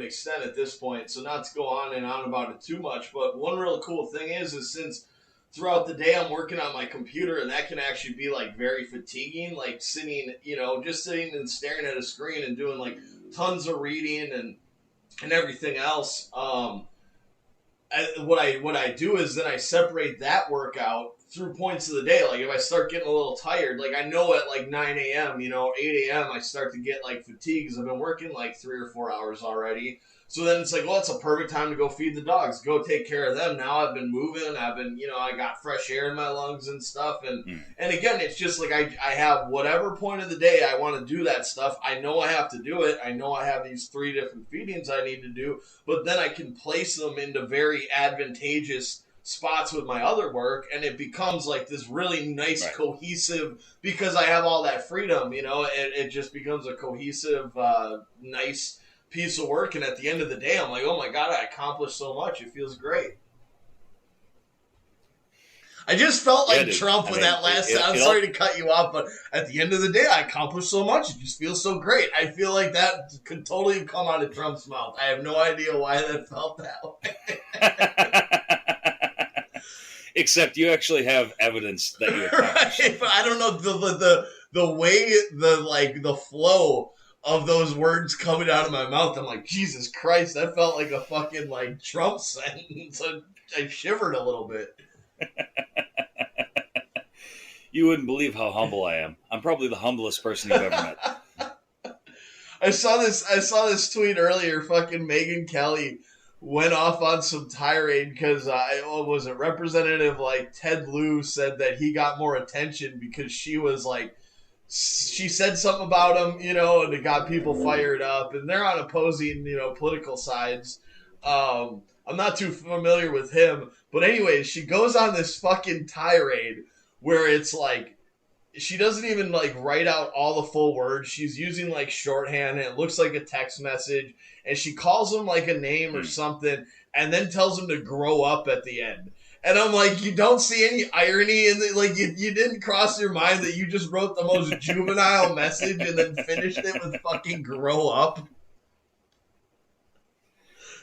extent at this point, so not to go on and on about it too much, but one real cool thing is since throughout the day I'm working on my computer, and that can actually be like very fatiguing, like sitting, just sitting and staring at a screen and doing like tons of reading and everything else. What I do is then I separate that workout through points of the day. Like if I start getting a little tired, like I know at like 9 a.m., 8 a.m., I start to get like fatigued because I've been working like 3 or 4 hours already. So then it's like, well, it's a perfect time to go feed the dogs, go take care of them. Now I've been moving. I've been, I got fresh air in my lungs and stuff. And again, it's just like I have whatever point of the day I want to do that stuff. I know I have to do it. I know I have these 3 different feedings I need to do, but then I can place them into very advantageous spots with my other work, and it becomes like this really nice, right, cohesive, because I have all that freedom, it just becomes a cohesive, nice piece of work. And at the end of the day, I'm like, oh my God, I accomplished so much. It feels great. I just felt like Trump with that last. I'm sorry to cut you off, but at the end of the day, I accomplished so much. It just feels so great. I feel like that could totally have come out of Trump's mouth. I have no idea why that felt that way. Except you actually have evidence that you accomplished. Right, but I don't know the way the flow of those words coming out of my mouth. I'm like, Jesus Christ, that felt like a fucking like Trump sentence. I shivered a little bit. You wouldn't believe how humble I am. I'm probably the humblest person you've ever met. I saw this tweet earlier. Fucking Megyn Kelly went off on some tirade because was it Representative like Ted Lieu said that he got more attention because she was like, she said something about him, and it got people fired up, and they're on opposing, political sides. I'm not too familiar with him, but anyways, she goes on this fucking tirade where it's like, she doesn't even like write out all the full words. She's using like shorthand, and it looks like a text message, and she calls him like a name or something, and then tells him to grow up at the end. And I'm like, you don't see any irony in the, like, you didn't cross your mind that you just wrote the most juvenile message and then finished it with fucking grow up?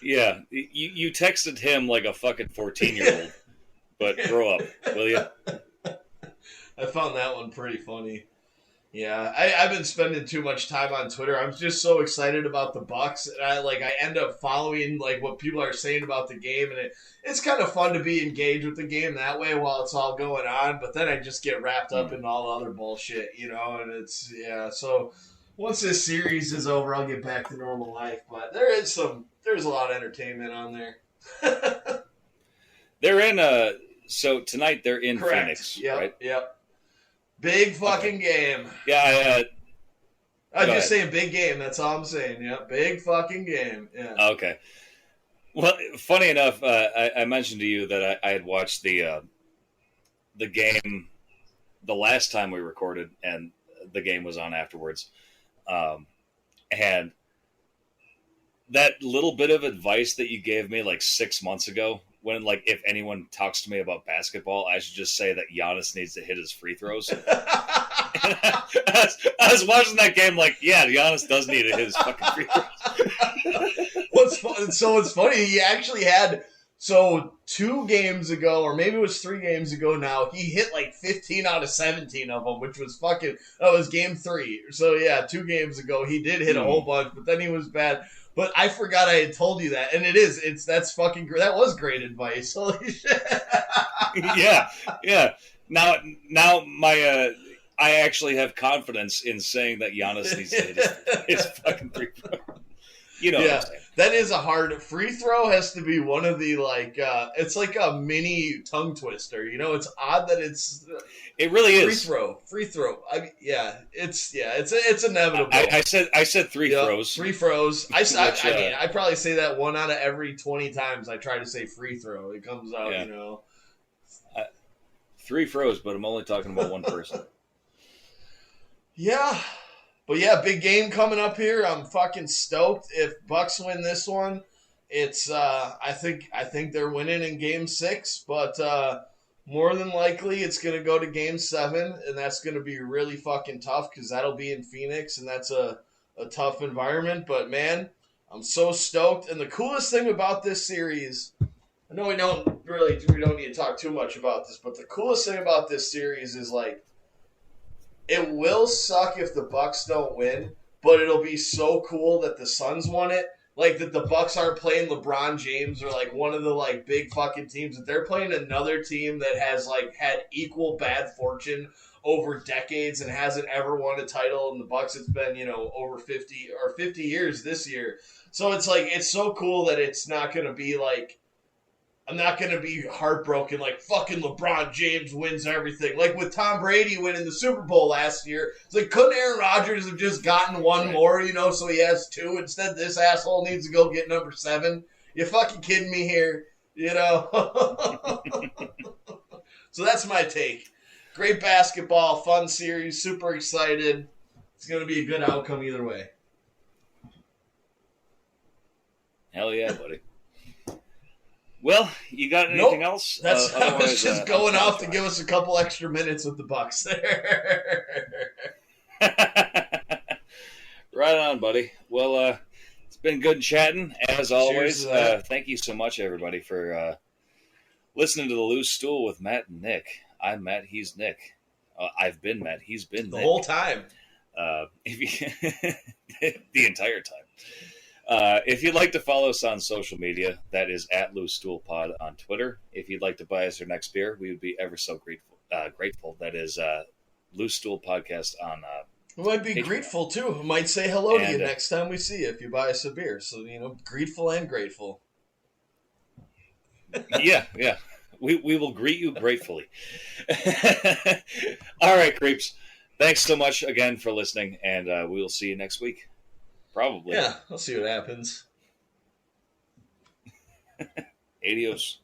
Yeah, you texted him like a fucking 14-year-old, but grow up, will you? I found that one pretty funny. Yeah, I've been spending too much time on Twitter. I'm just so excited about the Bucks, and I end up following like what people are saying about the game, and it's kind of fun to be engaged with the game that way while it's all going on. But then I just get wrapped up in all the other bullshit, and it's So once this series is over, I'll get back to normal life. But there's a lot of entertainment on there. They're in so tonight they're in Correct. Phoenix, yep, right? Yep. Big fucking game. Yeah, I'm just saying big game. That's all I'm saying. Yeah, big fucking game. Yeah. Okay. Well, funny enough, I mentioned to you that I had watched the game the last time we recorded, and the game was on afterwards. And that little bit of advice that you gave me like 6 months ago, when like if anyone talks to me about basketball, I should just say that Giannis needs to hit his free throws. I was watching that game like, yeah, Giannis does need to hit his fucking free throws. What's funny, he actually had, 2 games ago, or maybe it was 3 games ago now, he hit like 15 out of 17 of them, which was that was game 3. So yeah, 2 games ago, he did hit a whole bunch, but then he was bad. But I forgot I had told you that, and that's fucking great. That was great advice. Holy shit. Yeah. Now my I actually have confidence in saying that Giannis needs to hit his fucking free throw. What I'm saying. That is a hard free throw. Has to be one of the it's like a mini tongue twister. It's odd that it really is free throw. I mean, it's inevitable. I said three throws. 3 throws. I probably say that 1 out of every 20 times I try to say free throw. It comes out, 3 throws, but I'm only talking about one person. Yeah. But yeah, big game coming up here. I'm fucking stoked. If Bucks win this one, it's I think they're winning in game 6, but more than likely it's gonna go to game 7, and that's gonna be really fucking tough because that'll be in Phoenix, and that's a tough environment. But man, I'm so stoked. And the coolest thing about this series, I know we don't need to talk too much about this, but the coolest thing about this series is like it will suck if the Bucks don't win, but it'll be so cool that the Suns won it. Like that the Bucks aren't playing LeBron James or like one of the like big fucking teams, that they're playing another team that has like had equal bad fortune over decades and hasn't ever won a title. In the Bucks, it's been, over 50 years this year. So it's like it's so cool that it's not going to be like I'm not going to be heartbroken like fucking LeBron James wins everything. Like with Tom Brady winning the Super Bowl last year, it's like couldn't Aaron Rodgers have just gotten one more, so he has two. Instead, this asshole needs to go get number 7. You fucking kidding me here? So that's my take. Great basketball, fun series, super excited. It's going to be a good outcome either way. Hell yeah, buddy. Well, you got anything else? I was just going off to give us a couple extra minutes with the Bucks there. Right on, buddy. Well, it's been good chatting, as always. Thank you so much, everybody, for listening to The Loose Stool with Matt and Nick. I'm Matt, he's Nick. I've been Matt, he's been Nick. The whole time. The entire time. If you'd like to follow us on social media, that is at Loose Stool Pod on Twitter. If you'd like to buy us our next beer, we would be ever so grateful. That is Loose Stool Podcast on we might be Patreon. Grateful, too. We might say hello to you next time we see you if you buy us a beer. So, grateful and grateful. Yeah. We will greet you gratefully. All right, creeps. Thanks so much again for listening, and we will see you next week. Probably. Yeah, I'll see what happens. Adios.